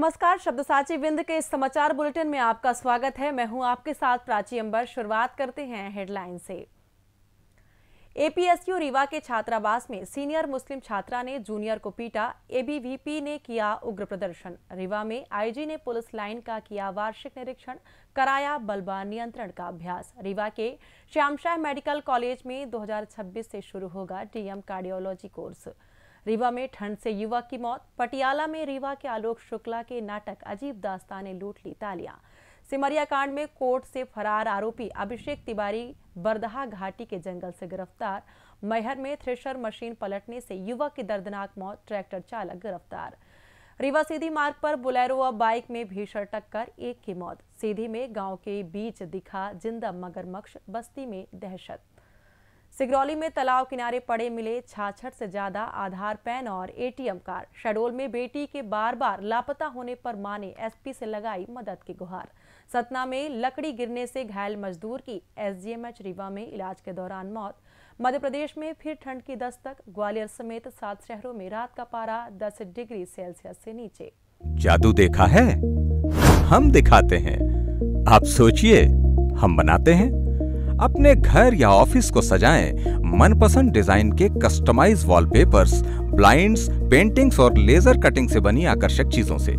नमस्कार, शब्दसाची विंद के इस समाचार बुलेटिन में आपका स्वागत है। मैं हूं आपके साथ प्राची अंबर। शुरुआत करते हैं हेडलाइन से। एपीएसयू रीवा के छात्रावास में सीनियर मुस्लिम छात्रा ने जूनियर को पीटा। एबीवीपी ने किया उग्र प्रदर्शन। रीवा में आईजी ने पुलिस लाइन का किया वार्षिक निरीक्षण, कराया बलबा नियंत्रण का अभ्यास। रीवा के श्यामशाह मेडिकल कॉलेज में 2026 से शुरू होगा डीएम कार्डियोलॉजी कोर्स। रीवा में ठंड से युवक की मौत। पटियाला में रीवा के आलोक शुक्ला के नाटक अजीब दास्तां ने लूट ली तालियां। सिमरिया कांड में कोर्ट से फरार आरोपी अभिषेक तिवारी बरदहा घाटी के जंगल से गिरफ्तार। मैहर में थ्रेशर मशीन पलटने से युवक की दर्दनाक मौत, ट्रैक्टर चालक गिरफ्तार। रीवा सीधी मार्ग पर बुलेरो और बाइक में भीषण टक्कर, एक की मौत। सीधी में गांव के बीच दिखा जिंदा मगरमच्छ, बस्ती में दहशत। सिगरौली में तालाब किनारे पड़े मिले 66 से ज्यादा आधार, पैन और एटीएम कार्ड। शहडोल में बेटी के बार बार लापता होने पर मां ने एसपी से लगाई मदद की गुहार। सतना में लकड़ी गिरने से घायल मजदूर की एसजीएमएच रीवा में इलाज के दौरान मौत। मध्य प्रदेश में फिर ठंड की दस्तक। ग्वालियर समेत 7 शहरों में रात का पारा 10 डिग्री सेल्सियस से नीचे। जादू देखा है, हम दिखाते हैं। आप सोचिए, हम बनाते हैं। अपने घर या ऑफिस को सजाएं मनपसंद डिजाइन के कस्टमाइज वॉलपेपर्स, ब्लाइंड्स, पेंटिंग्स और लेजर कटिंग से बनी आकर्षक चीजों से।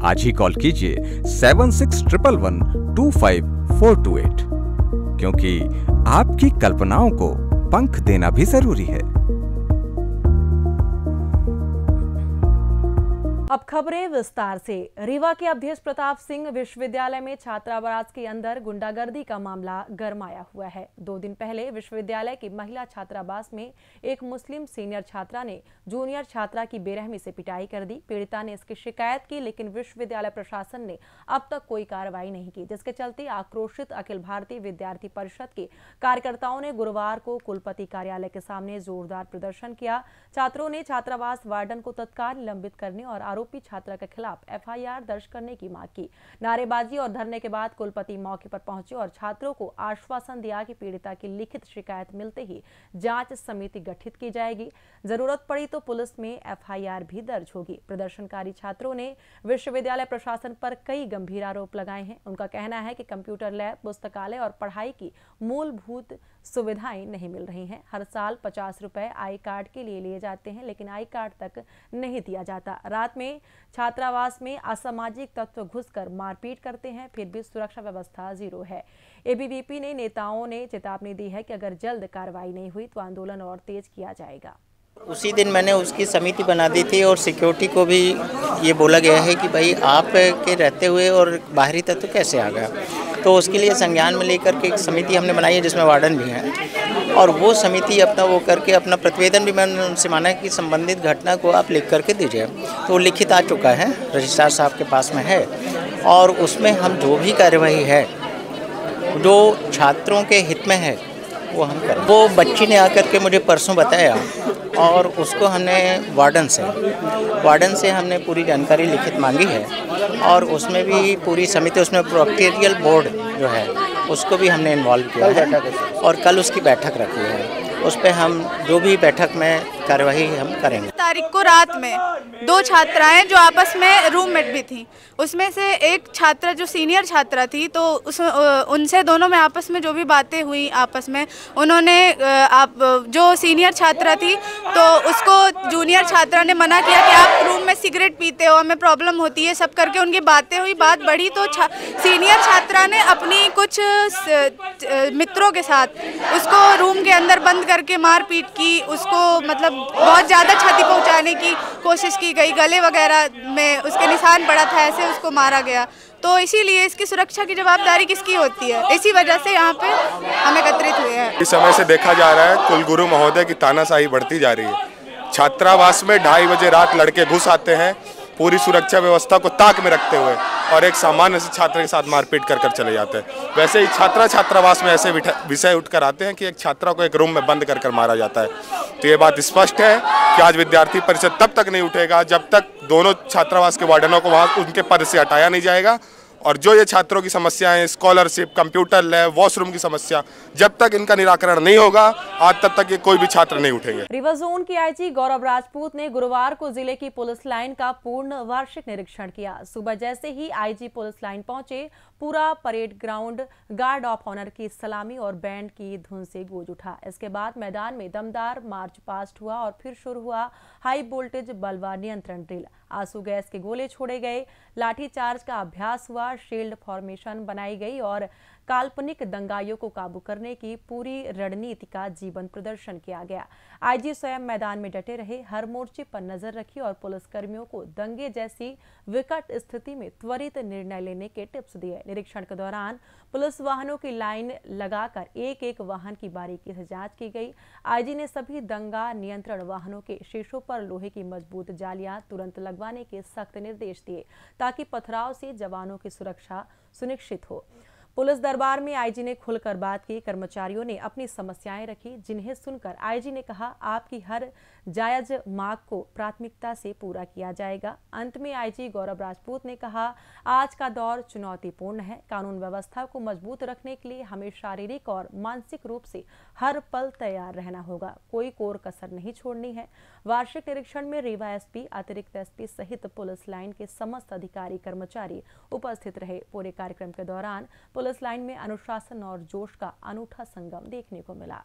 आज ही कॉल कीजिए 7611125428, क्योंकि आपकी कल्पनाओं को पंख देना भी जरूरी है। अब खबरें विस्तार से। रीवा के अवधेश प्रताप सिंह विश्वविद्यालय में छात्रावास के अंदर गुंडागर्दी का मामला गरमाया हुआ है। 2 दिन पहले विश्वविद्यालय की महिला छात्रावास में एक मुस्लिम सीनियर छात्रा ने जूनियर छात्रा की बेरहमी से पिटाई कर दी। पीड़िता ने इसकी शिकायत की, लेकिन विश्वविद्यालय प्रशासन ने अब तक कोई कार्रवाई नहीं की, जिसके चलते आक्रोशित अखिल भारतीय विद्यार्थी परिषद के कार्यकर्ताओं ने गुरुवार को कुलपति कार्यालय के सामने जोरदार प्रदर्शन किया। छात्रों ने छात्रावास वार्डन को तत्काल निलंबित करने और आरोपी छात्रा के खिलाफ एफआईआर दर्ज करने की मांग की। नारेबाजी और धरने के बाद कुलपति मौके पर पहुंचे और छात्रों को आश्वासन दिया कि पीड़िता की लिखित शिकायत मिलते ही जांच समिति गठित की जाएगी। जरूरत पड़ी तो पुलिस में एफआईआर भी दर्ज होगी। प्रदर्शनकारी छात्रों ने विश्वविद्यालय प्रशासन पर कई गंभीर आरोप लगाए हैं। उनका कहना है कि कंप्यूटर लैब, पुस्तकालय और पढ़ाई की मूलभूत सुविधाएं नहीं मिल रही हैं। हर साल 50 रुपए आई कार्ड के लिए जाते हैं, लेकिन आई कार्ड तक नहीं दिया जाता। रात में छात्रावास में असामाजिक तत्व घुसकर मारपीट करते हैं, फिर भी सुरक्षा व्यवस्था जीरो है। एबीवीपी ने नेताओं ने चेतावनी दी है कि अगर जल्द कार्रवाई नहीं हुई तो आंदोलन और तेज किया जाएगा। उसी दिन मैंने उसकी समिति बना दी थी और सिक्योरिटी को भी ये बोला गया है कि भाई आप के रहते हुए और बाहरी तत्व कैसे आ गया, तो उसके लिए संज्ञान में लेकर के एक समिति हमने बनाई है जिसमें वार्डन भी हैं, और वो समिति अपना वो करके अपना प्रतिवेदन भी मैंने उनसे माना कि संबंधित घटना को आप लिख करके दीजिए। तो लिखित आ चुका है, रजिस्ट्रार साहब के पास में है, और उसमें हम जो भी कार्यवाही है जो छात्रों के हित में है वो हम करें। वो बच्ची ने आकर के मुझे परसों बताया और उसको हमने वार्डन से हमने पूरी जानकारी लिखित मांगी है, और उसमें भी पूरी समिति, उसमें प्रोक्टोरियल बोर्ड जो है उसको भी हमने इन्वॉल्व किया है, और कल उसकी बैठक रखी है। उस पर हम जो भी बैठक में कार्यवाही हम करेंगे। तारीख को रात में 2 छात्राएं जो आपस में रूममेट भी थी, उसमें से एक छात्रा जो सीनियर छात्रा थी, तो उनसे दोनों में आपस में जो भी बातें हुई आपस में, उन्होंने जो सीनियर छात्रा थी तो उसको जूनियर छात्रा ने मना किया कि आप रूम में सिगरेट पीते हो, हमें प्रॉब्लम होती है, सब करके उनकी बातें हुई। बात बढ़ी तो सीनियर छात्रा ने अपनी कुछ मित्रों के साथ उसको रूम के अंदर बंद करके मारपीट की। उसको मतलब बहुत ज़्यादा क्षति पहुंचाने की कोशिश की गई, गले वगैरह में उसके निशान पड़ा था, ऐसे उसको मारा गया। तो इसीलिए इसकी सुरक्षा की जवाबदारी किसकी होती है, इसी वजह से यहाँ पे हम एकत्रित हुए हैं। इस समय से देखा जा रहा है कुलगुरु महोदय की तानाशाही बढ़ती जा रही है। छात्रावास में 2:30 बजे रात लड़के घुस आते हैं, पूरी सुरक्षा व्यवस्था को ताक में रखते हुए, और एक सामान्य से छात्र के साथ मारपीट कर चले जाते हैं। वैसे ही छात्रावास में ऐसे विषय उठकर आते हैं कि एक छात्रा को एक रूम में बंद कर मारा जाता है। तो ये बात स्पष्ट है कि आज विद्यार्थी परिषद तब तक नहीं उठेगा जब तक दोनों छात्रावास के वार्डनों को वहाँ उनके पद से हटाया नहीं जाएगा, और जो ये छात्रों की समस्याएं, स्कॉलरशिप, कंप्यूटर लैब, वॉशरूम की समस्या, जब तक इनका निराकरण नहीं होगा आज तब तक ये कोई भी छात्र नहीं उठेंगे। रीवा जोन की आईजी गौरव राजपूत ने गुरुवार को जिले की पुलिस लाइन का पूर्ण वार्षिक निरीक्षण किया। सुबह जैसे ही आईजी पुलिस लाइन पहुंचे, पूरा parade ground guard of honour की सलामी और बैंड की धुन से गूंज उठा। इसके बाद मैदान में दमदार मार्च पास्ट हुआ और फिर शुरू हुआ हाई वोल्टेज बलवा नियंत्रण ड्रिल। आंसू गैस के गोले छोड़े गए, लाठीचार्ज का अभ्यास हुआ, शील्ड फॉर्मेशन बनाई गई और काल्पनिक दंगाइयों को काबू करने की पूरी रणनीति का जीवन प्रदर्शन किया गया। आईजी स्वयं मैदान में डटे रहे, हर मोर्चे पर नजर रखी और पुलिसकर्मियों को दंगे जैसी विकट स्थिति में त्वरित निर्णय लेने के टिप्स दिए। निरीक्षण के दौरान पुलिस वाहनों की लाइन लगाकर एक एक वाहन की बारीकी से जांच की गई। आईजी ने सभी दंगा नियंत्रण वाहनों के शीशों पर लोहे की मजबूत जालियां तुरंत लगवाने के सख्त निर्देश दिए ताकि पथराव से जवानों की सुरक्षा सुनिश्चित हो। पुलिस दरबार में आईजी ने खुलकर बात की। कर्मचारियों ने अपनी समस्याएं रखी, जिन्हें सुनकर आईजी ने कहा, आपकी हर जायज मांग को प्राथमिकता से पूरा किया जाएगा। अंत में आईजी गौरव राजपूत ने कहा, आज का दौर चुनौतीपूर्ण है। कानून व्यवस्था को मजबूत रखने के लिए हमें शारीरिक और मानसिक रूप से हर पल तैयार रहना होगा, कोई कोर कसर नहीं छोड़नी है। वार्षिक निरीक्षण में रीवा एसपी, अतिरिक्त एसपी सहित पुलिस लाइन के समस्त अधिकारी कर्मचारी उपस्थित रहे। पूरे कार्यक्रम के दौरान पुलिस लाइन में अनुशासन और जोश का अनूठा संगम देखने को मिला।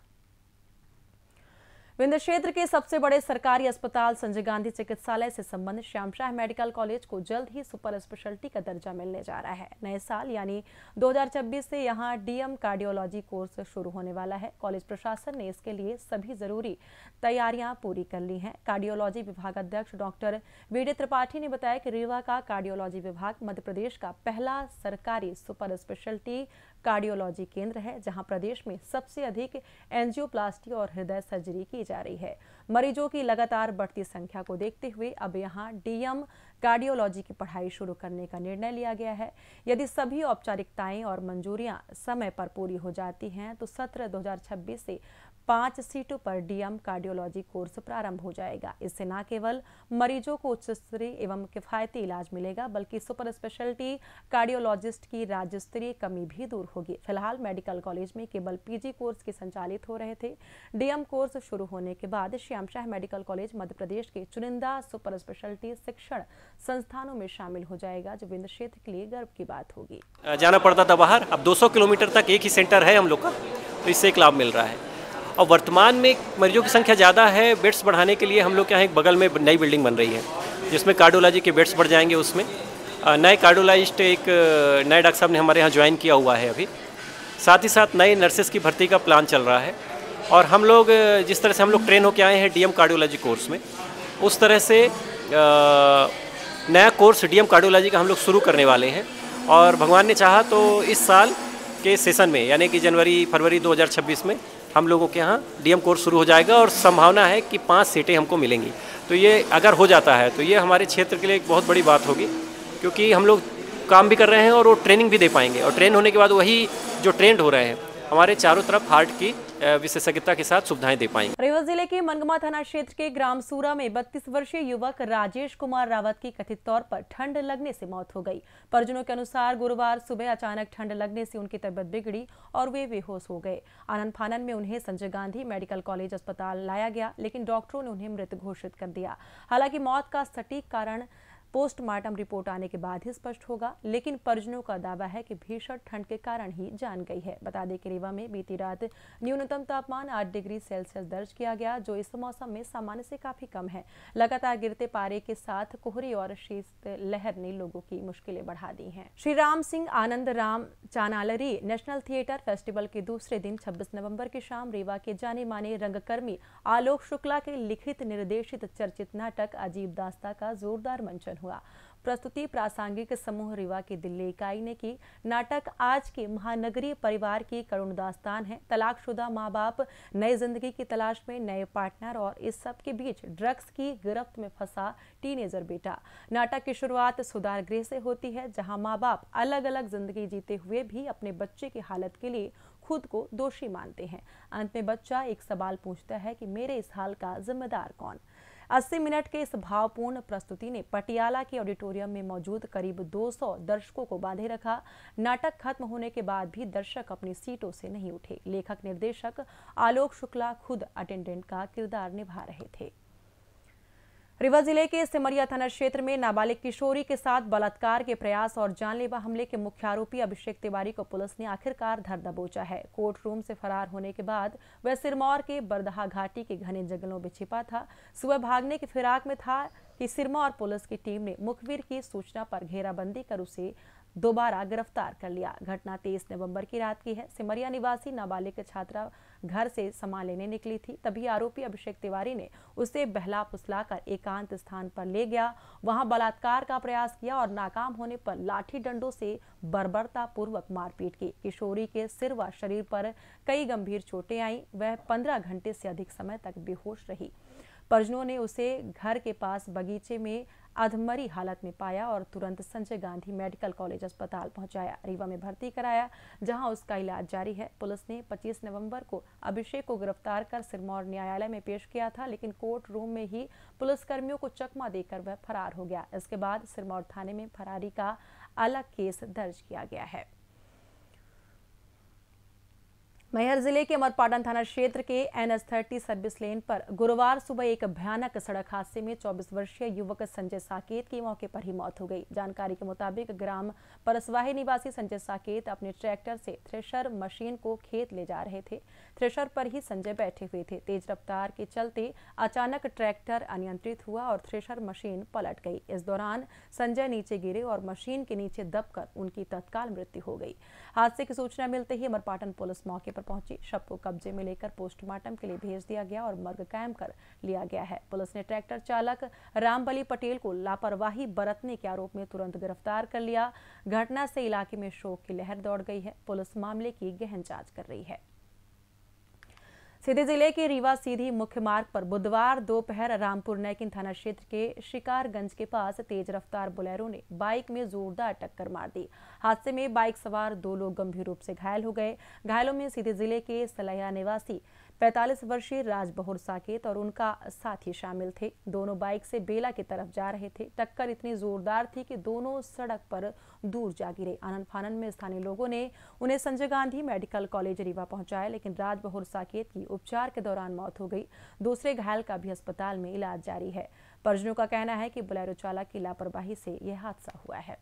विंध्य क्षेत्र के सबसे बड़े सरकारी अस्पताल संजय गांधी चिकित्सालय से संबंधित श्यामशाह मेडिकल कॉलेज को जल्द ही सुपर स्पेशलिटी का दर्जा मिलने जा रहा है। नए साल यानी 2026 से यहां डीएम कार्डियोलॉजी कोर्स शुरू होने वाला है। कॉलेज प्रशासन ने इसके लिए सभी जरूरी तैयारियां पूरी कर ली हैं। कार्डियोलॉजी विभाग अध्यक्ष डॉक्टर वीडी त्रिपाठी ने बताया कि रीवा का कार्डियोलॉजी विभाग मध्य प्रदेश का पहला सरकारी सुपर स्पेशलिटी कार्डियोलॉजी केंद्र है, जहां प्रदेश में सबसे अधिक एंजियोप्लास्टी और हृदय सर्जरी की जा रही है। मरीजों की लगातार बढ़ती संख्या को देखते हुए अब यहां डीएम कार्डियोलॉजी की पढ़ाई शुरू करने का निर्णय लिया गया है। यदि सभी औपचारिकताएं और मंजूरियां समय पर पूरी हो जाती हैं तो सत्र 2026 से 5 सीटों पर डीएम कार्डियोलॉजी कोर्स प्रारंभ हो जाएगा। इससे न केवल मरीजों को उच्च स्तरीय एवं किफायती इलाज मिलेगा, बल्कि सुपर स्पेशलिटी कार्डियोलॉजिस्ट की राज्य स्तरीय कमी भी दूर होगी। फिलहाल मेडिकल कॉलेज में केवल पीजी कोर्स के संचालित हो रहे थे। डीएम कोर्स शुरू होने के बाद श्यामशाह मेडिकल कॉलेज मध्य प्रदेश के चुनिंदा सुपर स्पेशलिटी शिक्षण संस्थानों में शामिल हो जाएगा, जो विंध्य क्षेत्र के लिए गर्व की बात होगी। जाना पड़ता था बाहर, अब 200 किलोमीटर तक एक ही सेंटर है हम लोग का, तो इससे एक लाभ मिल रहा है। और वर्तमान में मरीजों की संख्या ज़्यादा है, बेड्स बढ़ाने के लिए हम लोग के यहाँ एक बगल में नई बिल्डिंग बन रही है, जिसमें कार्डियोलॉजी के बेड्स बढ़ जाएंगे। उसमें नए कार्डियोलॉजिस्ट एक नए डॉक्टर साहब ने हमारे यहाँ ज्वाइन किया हुआ है अभी। साथ ही साथ नए नर्सेस की भर्ती का प्लान चल रहा है। और हम लोग जिस तरह से हम लोग ट्रेन होकर आए हैं डीएम कार्डियोलॉजी कोर्स में, उस तरह से नया कोर्स डीएम कार्डियोलॉजी का हम लोग शुरू करने वाले हैं। और भगवान ने चाहा तो इस साल के सेशन में, यानी कि जनवरी फरवरी 2026 में हम लोगों के यहाँ डीएम कोर्स शुरू हो जाएगा और संभावना है कि 5 सीटें हमको मिलेंगी। तो ये अगर हो जाता है तो ये हमारे क्षेत्र के लिए एक बहुत बड़ी बात होगी, क्योंकि हम लोग काम भी कर रहे हैं और वो ट्रेनिंग भी दे पाएंगे। और ट्रेन होने के बाद वही जो ट्रेंड हो रहे हैं हमारे चारों तरफ हार्ट की विशेषज्ञता के साथ सुविधाएं दे पाएंगे। रीवा जिले के मनगमा थाना क्षेत्र के ग्राम सूरा में 32 वर्षीय युवक राजेश कुमार रावत की कथित तौर पर ठंड लगने से मौत हो गई। परिजनों के अनुसार गुरुवार सुबह अचानक ठंड लगने से उनकी तबीयत बिगड़ी और वे बेहोश हो गए। आनन फानन में उन्हें संजय गांधी मेडिकल कॉलेज अस्पताल लाया गया, लेकिन डॉक्टरों ने उन्हें मृत घोषित कर दिया। हालांकि मौत का सटीक कारण पोस्टमार्टम रिपोर्ट आने के बाद ही स्पष्ट होगा, लेकिन परिजनों का दावा है कि भीषण ठंड के कारण ही जान गई है। बता दें कि रीवा में बीती रात न्यूनतम तापमान 8 डिग्री सेल्सियस दर्ज किया गया, जो इस मौसम में सामान्य से काफी कम है। लगातार गिरते पारे के साथ कोहरे और शीत लहर ने लोगों की मुश्किलें बढ़ा दी हैं। श्री राम सिंह आनंद राम चानालरी नेशनल थिएटर फेस्टिवल के दूसरे दिन 26 नवंबर की शाम रीवा के जाने माने रंगकर्मी आलोक शुक्ला के लिखित निर्देशित चर्चित नाटक अजीब दास्ता का जोरदार मंचन हुआ। प्रस्तुति प्रासंगिक समूह रीवा की दिल्ली इकाई ने की। नाटक आज के महानगरीय परिवार की करुण दास्तान है। तलाकशुदा माँ बाप, नई जिंदगी की तलाश में नए पार्टनर और इस सब के बीच ड्रग्स की गिरफ्त में फंसा टीनेजर बेटा। नाटक की शुरुआत सुधार गृह से होती है, जहां माँ बाप अलग अलग जिंदगी जीते हुए भी अपने बच्चे की हालत के लिए खुद को दोषी मानते हैं। अंत में बच्चा एक सवाल पूछता है कि मेरे इस हाल का जिम्मेदार कौन। 80 मिनट के इस भावपूर्ण प्रस्तुति ने पटियाला के ऑडिटोरियम में मौजूद करीब 200 दर्शकों को बांधे रखा। नाटक खत्म होने के बाद भी दर्शक अपनी सीटों से नहीं उठे। लेखक निर्देशक आलोक शुक्ला खुद अटेंडेंट का किरदार निभा रहे थे। रीवा जिले के सिमरिया थाना क्षेत्र में नाबालिग किशोरी के साथ बलात्कार के प्रयास और जानलेवा हमले के मुख्य आरोपी अभिषेक तिवारी को पुलिस ने आखिरकार धर दबोचा है। कोर्ट रूम से फरार होने के बाद वह सिरमौर के बरदहा घाटी के घने जंगलों में छिपा था। सुबह भागने की फिराक में था कि सिरमौर पुलिस की टीम ने मुखबिर की सूचना पर घेराबंदी कर उसे दोबारा गिरफ्तार कर लिया। घटना 23 नवंबर की रात की है। सिमरिया निवासी नाबालिग छात्रा घर से सामान लेने निकली थी, तभी आरोपी अभिषेक तिवारी ने उसे बहला फुसलाकर एकांत स्थान पर ले गया। वहां बलात्कार का प्रयास किया और नाकाम होने पर लाठी डंडों से बर्बरता पूर्वक मारपीट की। किशोरी के सिर व शरीर पर कई गंभीर चोटें आईं। वह 15 घंटे से अधिक समय तक बेहोश रही। परिजनों ने उसे घर के पास बगीचे में अधमरी हालत में पाया और तुरंत संजय गांधी मेडिकल कॉलेज अस्पताल पहुंचाया। रीवा में भर्ती कराया, जहां उसका इलाज जारी है। पुलिस ने 25 नवंबर को अभिषेक को गिरफ्तार कर सिरमौर न्यायालय में पेश किया था, लेकिन कोर्ट रूम में ही पुलिसकर्मियों को चकमा देकर वह फरार हो गया। इसके बाद सिरमौर थाने में फरारी का अलग केस दर्ज किया गया है। मैहर जिले के अमरपाटन थाना क्षेत्र के NH30 सर्विस लेन पर गुरुवार सुबह एक भयानक सड़क हादसे में 24 वर्षीय युवक संजय साकेत की मौके पर ही मौत हो गई। जानकारी के मुताबिक ग्राम परसवाही निवासी संजय साकेत अपने ट्रैक्टर से थ्रेशर मशीन को खेत ले जा रहे थे। थ्रेशर पर ही संजय बैठे हुए थे। तेज रफ्तार के चलते अचानक ट्रैक्टर अनियंत्रित हुआ और थ्रेशर मशीन पलट गई। इस दौरान संजय नीचे गिरे और मशीन के नीचे दबकर उनकी तत्काल मृत्यु हो गई। हादसे की सूचना मिलते ही अमरपाटन पुलिस मौके पर पहुंची। शव को कब्जे में लेकर पोस्टमार्टम के लिए भेज दिया गया और मर्ग कायम कर लिया गया है। पुलिस ने ट्रैक्टर चालक रामबली पटेल को लापरवाही बरतने के आरोप में तुरंत गिरफ्तार कर लिया। घटना से इलाके में शोक की लहर दौड़ गई है। पुलिस मामले की गहन जांच कर रही है। सीधी जिले के रीवा सीधी मुख्य मार्ग पर बुधवार दोपहर रामपुर नैकिन थाना क्षेत्र के शिकारगंज के पास तेज रफ्तार बोलेरो ने बाइक में जोरदार टक्कर मार दी। हादसे में बाइक सवार 2 लोग गंभीर रूप से घायल हो गए। घायलों में सीधी जिले के सलैया निवासी 45 वर्षीय राजबहुर साकेत और उनका साथी शामिल थे। दोनों बाइक से बेला की तरफ जा रहे थे। टक्कर इतनी जोरदार थी कि दोनों सड़क पर दूर जा गिरे। आनन फानन में स्थानीय लोगों ने उन्हें संजय गांधी मेडिकल कॉलेज रीवा पहुंचाया, लेकिन राजबहुर साकेत की उपचार के दौरान मौत हो गई। दूसरे घायल का भी अस्पताल में इलाज जारी है। परिजनों का कहना है कि बोलेरो चालक की लापरवाही से यह हादसा हुआ है।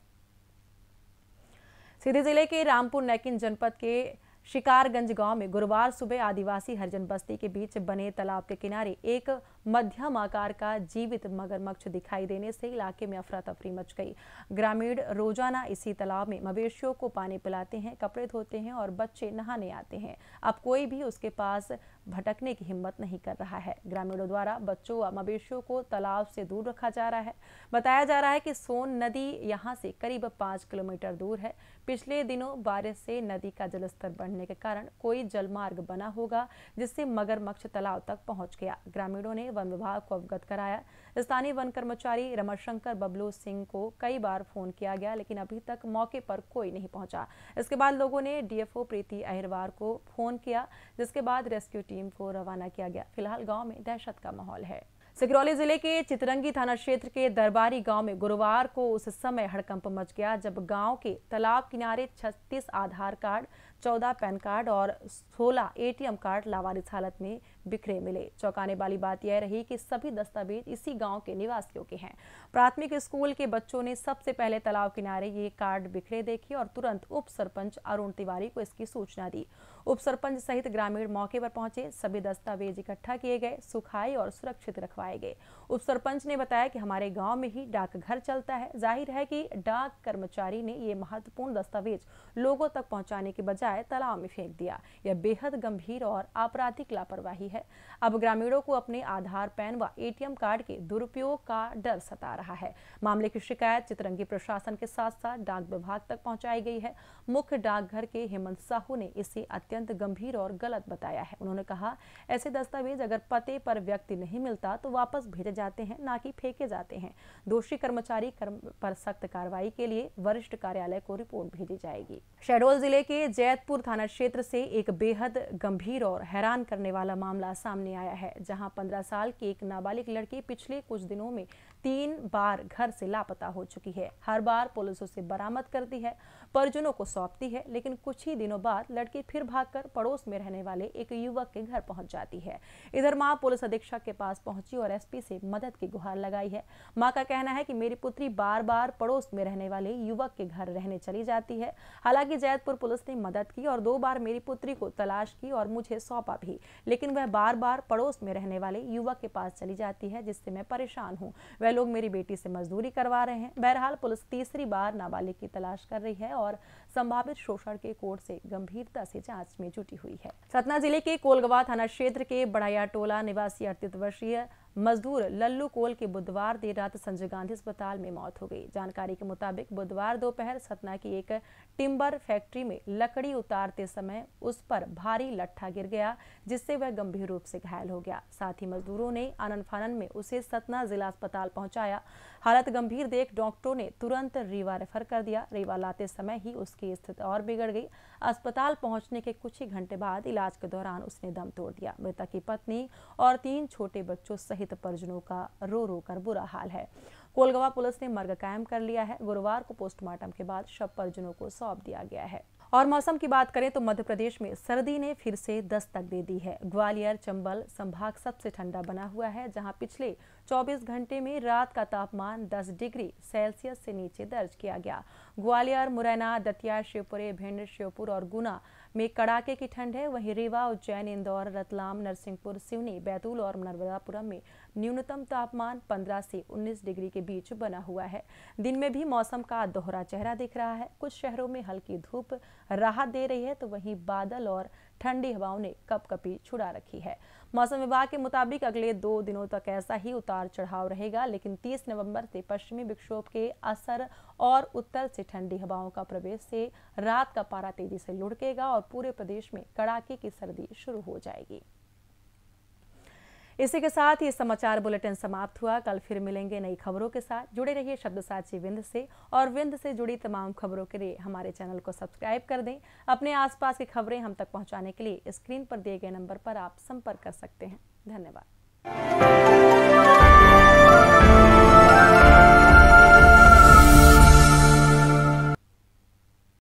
सीधी जिले के रामपुर नैकिन जनपद के शिकारगंज गांव में गुरुवार सुबह आदिवासी हरिजन बस्ती के बीच बने तालाब के किनारे एक मध्यम आकार का जीवित मगरमच्छ दिखाई देने से इलाके में अफरा तफरी मच गई। ग्रामीण रोजाना इसी तालाब में मवेशियों को पानी पिलाते हैं, कपड़े धोते हैं और बच्चे नहाने आते हैं। अब कोई भी उसके पास भटकने की हिम्मत नहीं कर रहा है। ग्रामीणों द्वारा बच्चों व मवेशियों को तालाब से दूर रखा जा रहा है। बताया जा रहा है कि सोन नदी यहाँ से करीब 5 किलोमीटर दूर है। पिछले दिनों बारिश से नदी का जलस्तर बढ़ने के कारण कोई जलमार्ग बना होगा, जिससे मगरमच्छ तालाब तक पहुंच गया। ग्रामीणों ने वन विभाग को अवगत कराया। स्थानीय वन कर्मचारी रमणशंकर बबलू सिंह को कई बार फोन किया गया, लेकिन अभी तक मौके पर कोई नहीं पहुंचा। इसके बाद लोगों ने DFO प्रीति अहिरवार को फोन किया, जिसके बाद रेस्क्यू टीम को रवाना किया गया। फिलहाल गांव में दहशत का माहौल है। सिकरौली जिले के चितरंगी थाना क्षेत्र के दरबारी गांव में गुरुवार को उस समय हड़कंप मच गया जब गांव के तालाब किनारे 36 आधार कार्ड, 14 पैन कार्ड और 16 ATM कार्ड लावारिस हालत में बिखरे मिले। चौंकाने वाली बात यह रही कि सभी दस्तावेज इसी गांव के निवासियों के हैं। प्राथमिक स्कूल के बच्चों ने सबसे पहले तालाब किनारे ये कार्ड बिखरे देखे और तुरंत उप सरपंच अरुण तिवारी को इसकी सूचना दी। उप सरपंच सहित ग्रामीण मौके पर पहुंचे। सभी दस्तावेज इकट्ठा किए गए, सुखाए और सुरक्षित रखवाए गए। उप सरपंच ने बताया कि हमारे गांव में ही डाकघर चलता है। जाहिर है कि डाक कर्मचारी ने ये महत्वपूर्ण दस्तावेज लोगों तक पहुंचाने के बजाय तालाब में फेंक दिया। यह बेहद गंभीर और आपराधिक लापरवाही है। अब ग्रामीणों को अपने आधार, पैन व ATM कार्ड के दुरुपयोग का डर सता रहा है। मामले की शिकायत चितरंगी प्रशासन के साथ साथ डाक विभाग तक पहुंचाई गई है। मुख्य डाकघर के हेमंत साहू ने इसे अत्यंत गंभीर और गलत बताया है। उन्होंने कहा, ऐसे दस्तावेज अगर पते पर व्यक्ति नहीं मिलता तो वापस भेजे जाते हैं, ना कि फेंके जाते हैं। दोषी कर्मचारी पर सख्त कार्रवाई के लिए वरिष्ठ कार्यालय को रिपोर्ट भेजी जाएगी। शहडोल जिले के जैतपुर थाना क्षेत्र से एक बेहद गंभीर और हैरान करने वाला मामला सामने आया है, जहां 15 साल की एक नाबालिग लड़की पिछले कुछ दिनों में 3 बार घर से लापता हो चुकी है। हर बार पुलिस उसे बरामद करती है, परिजनों को सौंपती है, लेकिन कुछ ही दिनों बाद लड़की फिर भागकर पड़ोस में रहने वाले एक युवक के घर पहुंच जाती है। इधर मां पुलिस अधीक्षक के पास पहुंची और एसपी से मदद की गुहार लगाई है। मां का कहना है कि मेरी पुत्री बार बार पड़ोस में रहने वाले युवक के घर रहने चली जाती है। हालांकि जैतपुर पुलिस ने मदद की और 2 बार मेरी पुत्री को तलाश की और मुझे सौंपा भी, लेकिन वह बार बार पड़ोस में रहने वाले युवक के पास चली जाती है, जिससे मैं परेशान हूं। वह लोग मेरी बेटी से मजदूरी करवा रहे हैं। बहरहाल पुलिस तीसरी बार नाबालिग की तलाश कर रही है और संभावित शोषण के कोड से गंभीरता से जांच में जुटी हुई है। सतना जिले के कोलगवा थाना क्षेत्र के बढ़ाया टोला निवासी 38 वर्षीय मजदूर लल्लू कोल की बुधवार देर रात संजय गांधी अस्पताल में मौत हो गई। जानकारी के मुताबिक बुधवार दोपहर सतना की एक टिम्बर फैक्ट्री में लकड़ी उतारते समय उस पर भारी लट्ठा गिर गया, जिससे वह गंभीर रूप से घायल हो गया। साथ ही मजदूरों ने आनन फानन में उसे सतना जिला अस्पताल पहुंचाया। हालत गंभीर देख डॉक्टरों ने तुरंत रीवा रेफर कर दिया। रीवा लाते समय ही उसकी स्थिति और बिगड़ गई। अस्पताल पहुंचने के कुछ ही घंटे बाद इलाज के दौरान उसने दम तोड़ दिया। मृतक की पत्नी और 3 छोटे बच्चों सहित परिजनों का रो रो कर बुरा हाल है। कोलगवा पुलिस ने मर्ग कायम कर लिया है। गुरुवार को पोस्टमार्टम के बाद शव परिजनों को सौंप दिया गया है। और मौसम की बात करें तो मध्य प्रदेश में सर्दी ने फिर से दस्तक दे दी है। ग्वालियर चंबल संभाग सबसे ठंडा बना हुआ है, जहां पिछले 24 घंटे में रात का तापमान 10 डिग्री सेल्सियस से नीचे दर्ज किया गया। ग्वालियर, मुरैना, दतिया, शिवपुरी, भिंड, श्योपुर और गुना में कड़ाके की ठंड है। वहीं रीवा, उज्जैन, इंदौर, रतलाम, नरसिंहपुर, सिवनी, बैतूल और नर्मदापुरम में न्यूनतम तापमान 15 से 19 डिग्री के बीच बना हुआ है। दिन में भी मौसम का दोहरा चेहरा दिख रहा है। कुछ शहरों में हल्की धूप राहत दे रही है, तो वहीं बादल और ठंडी हवाओं ने कपकपी छुड़ा रखी है। मौसम विभाग के मुताबिक अगले 2 दिनों तक ऐसा ही उतार चढ़ाव रहेगा, लेकिन 30 नवंबर से पश्चिमी विक्षोभ के असर और उत्तर से ठंडी हवाओं का प्रवेश से रात का पारा तेजी से लुढ़केगा और पूरे प्रदेश में कड़ाके की सर्दी शुरू हो जाएगी। इसी के साथ ये समाचार बुलेटिन समाप्त हुआ। कल फिर मिलेंगे नई खबरों के साथ। जुड़े रहिए शब्दसाची विंध्य से, और विंध्य से जुड़ी तमाम खबरों के लिए हमारे चैनल को सब्सक्राइब कर दें। अपने आसपास की खबरें हम तक पहुंचाने के लिए स्क्रीन पर दिए गए नंबर पर आप संपर्क कर सकते हैं। धन्यवाद।